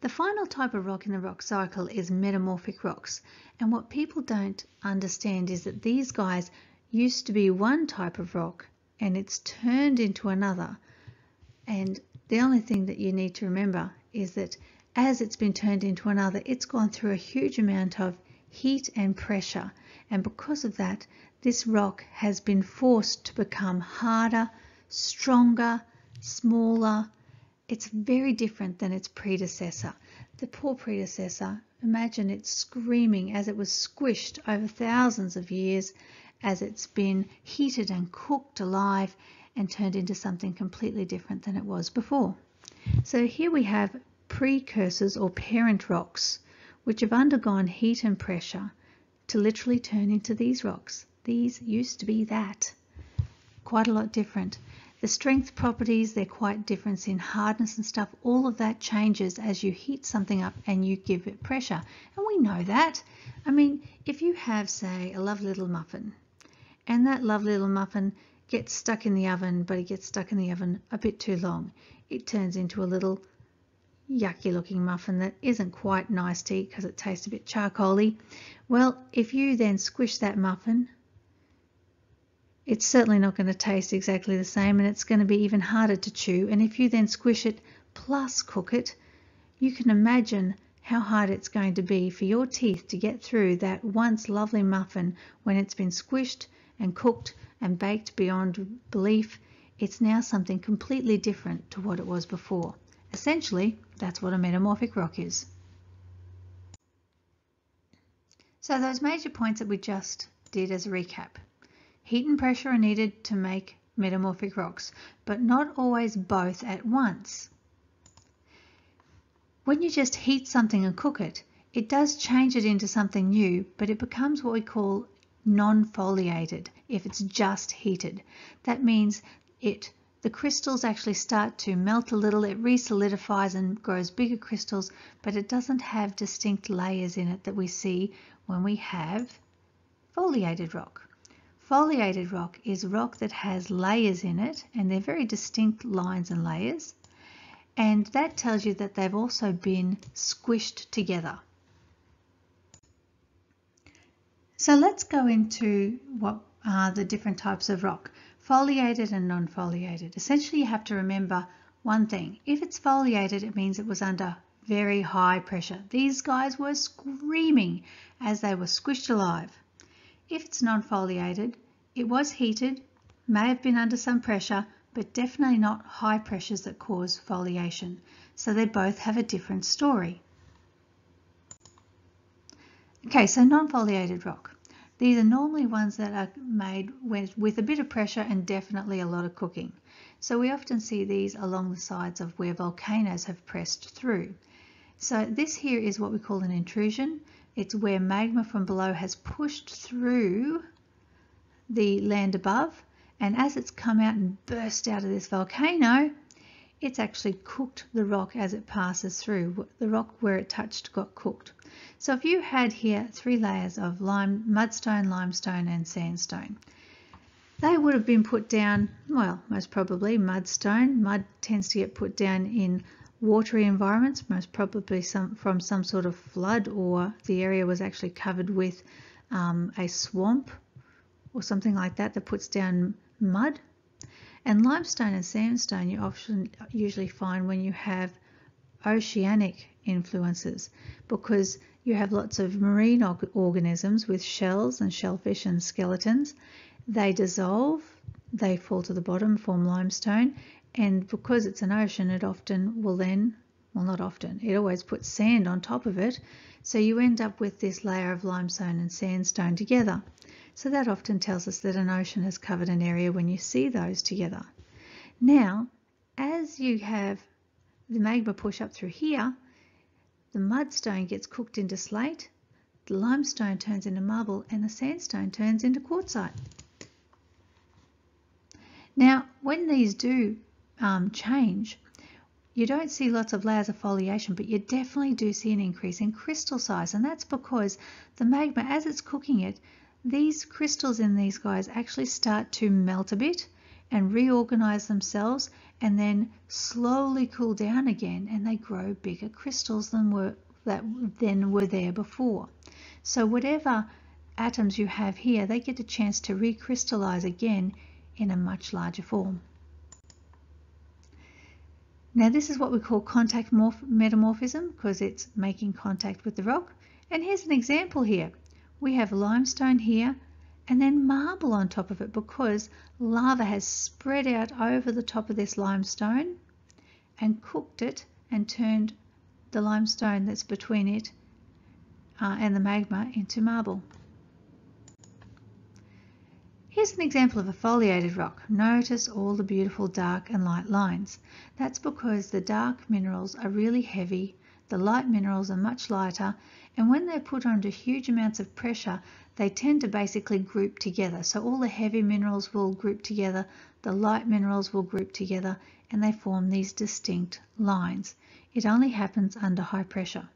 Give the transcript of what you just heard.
The final type of rock in the rock cycle is metamorphic rocks, and what people don't understand is that these guys used to be one type of rock and it's turned into another, and the only thing that you need to remember is that as it's been turned into another, it's gone through a huge amount of heat and pressure, and because of that this rock has been forced to become harder, stronger, smaller. It's very different than its predecessor. The poor predecessor, imagine it screaming as it was squished over thousands of years, as it's been heated and cooked alive and turned into something completely different than it was before. So here we have precursors or parent rocks which have undergone heat and pressure to literally turn into these rocks. These used to be that. Quite a lot different. The strength properties, they're quite different in hardness and stuff. All of that changes as you heat something up and you give it pressure. And we know that. I mean, if you have, say, a lovely little muffin, and that lovely little muffin gets stuck in the oven, but it gets stuck in the oven a bit too long, it turns into a little yucky looking muffin that isn't quite nice to eat because it tastes a bit charcoaly. Well, if you then squish that muffin, it's certainly not going to taste exactly the same, and it's going to be even harder to chew. And if you then squish it plus cook it, you can imagine how hard it's going to be for your teeth to get through that once lovely muffin when it's been squished and cooked and baked beyond belief. It's now something completely different to what it was before. Essentially, that's what a metamorphic rock is. So those major points that we just did as a recap. Heat and pressure are needed to make metamorphic rocks, but not always both at once. When you just heat something and cook it, it does change it into something new, but it becomes what we call non-foliated if it's just heated. That means the crystals actually start to melt a little, it re-solidifies and grows bigger crystals, but it doesn't have distinct layers in it that we see when we have foliated rock. Foliated rock is rock that has layers in it, and they're very distinct lines and layers, and that tells you that they've also been squished together. So let's go into what are the different types of rock, foliated and non-foliated. Essentially you have to remember one thing. If it's foliated, it means it was under very high pressure. These guys were screaming as they were squished alive. If it's non-foliated, it was heated, may have been under some pressure, but definitely not high pressures that cause foliation. So they both have a different story. Okay, so non-foliated rock. These are normally ones that are made with a bit of pressure and definitely a lot of cooking. So we often see these along the sides of where volcanoes have pressed through. So this here is what we call an intrusion. It's where magma from below has pushed through the land above, and as it's come out and burst out of this volcano, it's actually cooked the rock as it passes through. The rock where it touched got cooked. So if you had here 3 layers of mudstone, limestone and sandstone, they would have been put down, well, most probably mudstone. Mud tends to get put down in watery environments, most probably from some sort of flood, or the area was actually covered with a swamp or something like that that puts down mud. And limestone and sandstone you usually find when you have oceanic influences, because you have lots of marine organisms with shells and shellfish and skeletons. They dissolve, they fall to the bottom, form limestone, and because it's an ocean, it often will then, well, not often, it always puts sand on top of it, so you end up with this layer of limestone and sandstone together. So that often tells us that an ocean has covered an area when you see those together. Now, as you have the magma push up through here, the mudstone gets cooked into slate, the limestone turns into marble, and the sandstone turns into quartzite. Now, when these do change, you don't see lots of layers of foliation, but you definitely do see an increase in crystal size, and that's because the magma, as it's cooking it, these crystals in these guys actually start to melt a bit and reorganize themselves, and then slowly cool down again, and they grow bigger crystals than were there before. So whatever atoms you have here, they get a chance to recrystallize again in a much larger form. Now this is what we call contact metamorphism, because it's making contact with the rock. And here's an example here. We have limestone here and then marble on top of it, because lava has spread out over the top of this limestone and cooked it and turned the limestone that's between it and the magma into marble. Here's an example of a foliated rock. Notice all the beautiful dark and light lines. That's because the dark minerals are really heavy, the light minerals are much lighter, and when they're put under huge amounts of pressure, they tend to basically group together. So all the heavy minerals will group together, the light minerals will group together, and they form these distinct lines. It only happens under high pressure.